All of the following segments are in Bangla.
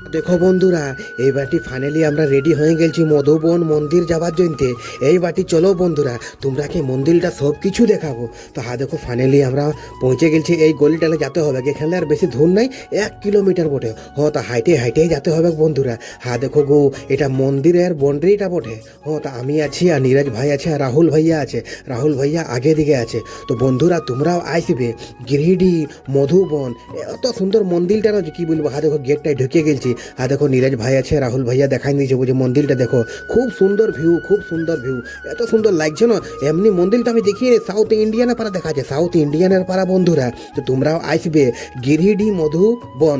দেখো বন্ধুরা, এই বাটি ফাইনালি আমরা রেডি হয়ে গেছি মধুবন মন্দির যাওয়ার জন্য। এই বাটি চলো বন্ধুরা, তোমরাকে মন্দিরটা সব কিছু দেখাবো। তো দেখো ফাইনালি আমরা পৌঁছে গেছি। এই গলিটালে যেতে হবে, এখানে আর বেশি দূর নাই, 1 কিলোমিটার বটে। তা হাইটে হাইটেই যেতে হবে বন্ধুরা। দেখো গো, এটা মন্দিরের বাউন্ডারিটা বটে। তা আমি আছি, আর নীরজ ভাই আছে, আর রাহুল ভাইয়া আছে। রাহুল ভাইয়া আগে দিকে আছে। তো বন্ধুরা তোমরাও আসবে গিরিডি মধুবন। এত সুন্দর মন্দিরটা না, যে কি বলবো। দেখো গেটটায় ঢুকে গেছি। দেখো নীরজ ভাই আছে, রাহুল ভাইয়া দেখাই দিয়েছে বুঝে মন্দিরটা দেখো। খুব সুন্দর ভিউ, খুব সুন্দর ভিউ। এত সুন্দর লাগছে না, এমনি মন্দিরটা আমি দেখিয়ে সাউথ ইন্ডিয়ানের পাড়া দেখা যায়, সাউথ ইন্ডিয়ানের পাড়া বন্ধুরা। তো তোমরাও আসবে গিরিডি মধুবন।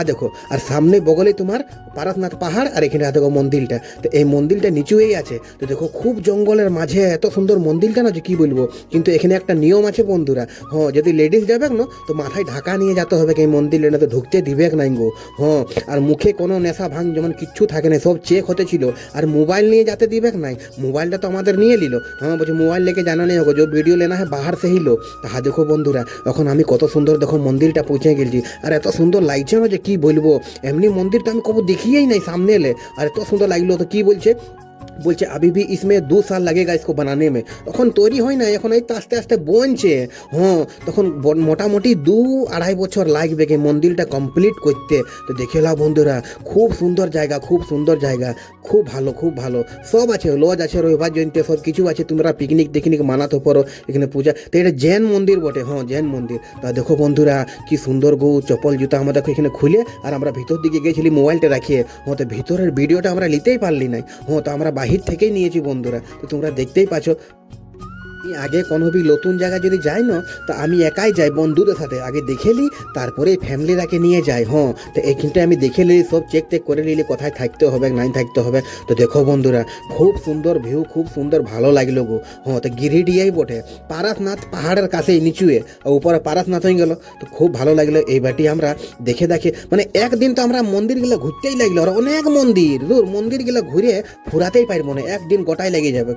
দেখো, আর সামনে বগলে তোমার পারসনাথ পাহাড়, আর এখানে দেখো মন্দিরটা। তো এই মন্দিরটা নিচুয়েই আছে। তো দেখো খুব জঙ্গলের মাঝে এত সুন্দর মন্দিরটা না, যে কি বলবো। কিন্তু এখানে একটা নিয়ম আছে বন্ধুরা। যদি লেডিস যাবে না, তো মাথায় ঢাকা নিয়ে যেতে হবে এই মন্দিরে, না তো ঢুকতে দিবে নাই গো। আর মুখে কোনো নেশা ভাঙ যেমন কিচ্ছু থাকে না, সব চেক হতে ছিল। আর মোবাইল নিয়ে যেতে দিবে নাই। মোবাইলটা তো আমাদের নিয়ে নিল। বলছে মোবাইল लेके जाना नहीं होगा, जो वीडियो लेना है बाहर से ही लो। দেখো বন্ধুরা, এখন আমি কত সুন্দর দেখো মন্দিরটা পৌঁছে গেছি। আর এত সুন্দর লাগছে না, যে কি বলবো। এমনি মন্দির তো আমি কবো দেখিয়েই নাই সামনে এলে। আর এত সুন্দর লাগলো। তো কি বলছে বলছে अभी भी इसमें 2 साल लगेगा इसको बनाने में। তখন তৈরি হয় না, এখন এই তো আস্তে আস্তে বনছে। তখন মোটামুটি 2-2.5 বছর লাগবে এই মন্দিরটা কমপ্লিট করতে। তো দেখে নাও বন্ধুরা, খুব সুন্দর জায়গা, খুব সুন্দর জায়গা, খুব ভালো, খুব ভালো। সব আছে, লজ আছে, রবিবার জয়ন্তী সব কিছু আছে। তোমরা পিকনিক টিকনিক মানাতে পারো এখানে পূজা। তো এটা জৈন মন্দির বটে, জৈন মন্দির। তা দেখো বন্ধুরা, কি সুন্দর গো চপ্পল জুতা আমাদের এখানে খুলে। আর আমরা ভিতর দিকে গেছিলি মোবাইলটা রাখিয়ে। তো ভিতরের ভিডিওটা আমরা নিতেই পারলি নাই। তো আমরা বাহির থেকেই নিয়েছি বন্ধুরা। তো তোমরা দেখতেই পাচ্ছ। আগে কোনো भी নতুন জায়গায় যদি যাই না, তো আমি একাই যাই বন্ধুদের সাথে। আগে দেখে নিই, তারপরে ফ্যামিলিরাকে নিয়ে যাই। তো এইখানটা আমি দেখে নিই, সব চেক টেক করে নিলি কোথায় থাকতে হবে নাই থাকতে হবে। তো দেখো বন্ধুরা, খুব সুন্দর ভিউ, খুব সুন্দর, ভালো লাগলো গো। তো গিরিডিয়াই বটে, পারসনাথ পাহাড়ের কাছেই নিচুয়ে, উপরে পারসনাথ হয়ে গেল। তো খুব ভালো লাগলো। এই বাটি আমরা দেখে মানে একদিন তো আমরা মন্দিরগুলো ঘুরতেই লাগলো। আর অনেক মন্দির, মন্দিরগুলো ঘুরে ফুরাতেই পারবো না, একদিন গোটাই লেগে যাবে।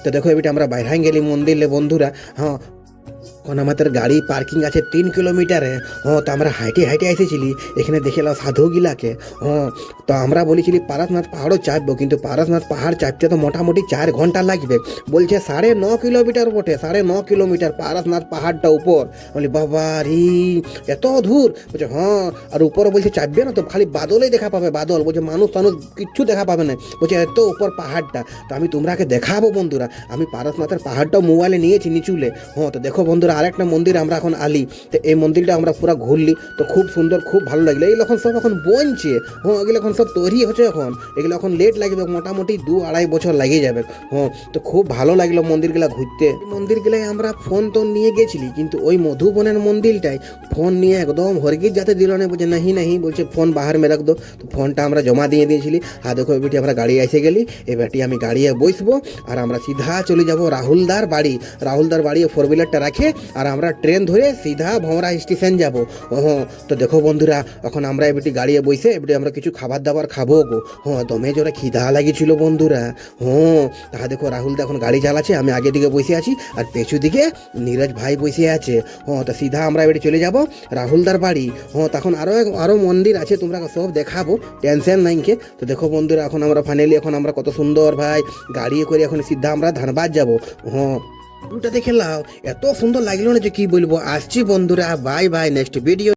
তো দেখো এবারে আমরা বাইরে গেলি মন্দিরে বন্ধুরা। এখন আমাদের গাড়ি পার্কিং আছে 3 কিলোমিটারে। তো আমরা হাইটে হাইটে এসেছিলি। এখানে দেখে এলাম সাধুগিলাকে। তো আমরা বলেছিলি পারসনাথ পাহাড়ও চাপবো, কিন্তু পারসনাথ পাহাড় চাপতে তো মোটামুটি 4 ঘন্টা লাগবে। বলছে 9.5 কিলোমিটার বটে, 9.5 কিলোমিটার পারসনাথ পাহাড়টা উপর। বলি বাবা রে, এত দূর। বলছে আর উপরে বলছে চাপবে না তো খালি বাদলেই দেখা পাবে, বাদল। বলছে মানুষ টানুষ কিচ্ছু দেখা পাবে না। বলছে এত উপর পাহাড়টা। তো আমি তোমরাকে দেখাবো বন্ধুরা, আমি পারসনাথের পাহাড়টাও মোবাইলে নিয়েছি নিচুলে। তো দেখো বন্ধুরা, আরেকটা মন্দির আমরা এখন আলি। তো এই মন্দিরটা আমরা পুরো ঘুরলি। তো খুব সুন্দর, খুব ভালো লাগলো। এগুলো এখন সব এখন বনছে। এগুলো এখন সব তৈরি হচ্ছে। এগুলো এখন লেট লাগবে, মোটামুটি 2-2.5 বছর লেগে যাবে। তো খুব ভালো লাগলো মন্দিরগুলা ঘুরতে। মন্দিরগুলাই আমরা ফোন তো নিয়ে গেছিলি, কিন্তু ওই মধুবনের মন্দিরটাই ফোন নিয়ে একদম হরগিজ যাতে দিল না। বলছে নাহি নাহি, বলছে ফোন বাহার মে রাখ দো। তো ফোনটা আমরা জমা দিয়ে দিয়েছিলি। দেখো এবারটি আমরা গাড়ি এসে গেলি। এবারটি আমি গাড়িয়ে বসবো, আর আমরা সিধা চলে যাব রাহুলদার বাড়ি। রাহুলদার বাড়ি 4 হুইলারটা রাখে, আর আমরা ট্রেন ধরে সিধা ভমরা স্টেশন যাব। তো দেখো বন্ধুরা, এখন আমরা এবারটি গাড়িয়ে বসে এবারটি আমরা কিছু খাবার দাবার খাবো গো। দমে জোরে খিদা লাগিয়েছিল বন্ধুরা। দেখো রাহুলদা এখন গাড়ি চালাচ্ছে, আমি আগে দিকে বসে আছি, আর পেছু দিকে নীরজ ভাই বসে আছে। তো সিধা আমরা এবারে চলে যাব রাহুলদার বাড়ি। তখন আরও মন্দির আছে, তোমরা সব দেখাবো, টেনশন নাই কে। তো দেখো বন্ধুরা, এখন আমরা ফাইনালি এখন আমরা কত সুন্দর ভাই গাড়ি করে এখন সিধা আমরা ধানবাদ যাব। ভিউটা দেখে লাও, এত সুন্দর লাগলো না, যে কি বলবো। আসছি বন্ধুরা, বাই বাই, নেক্সট ভিডিও।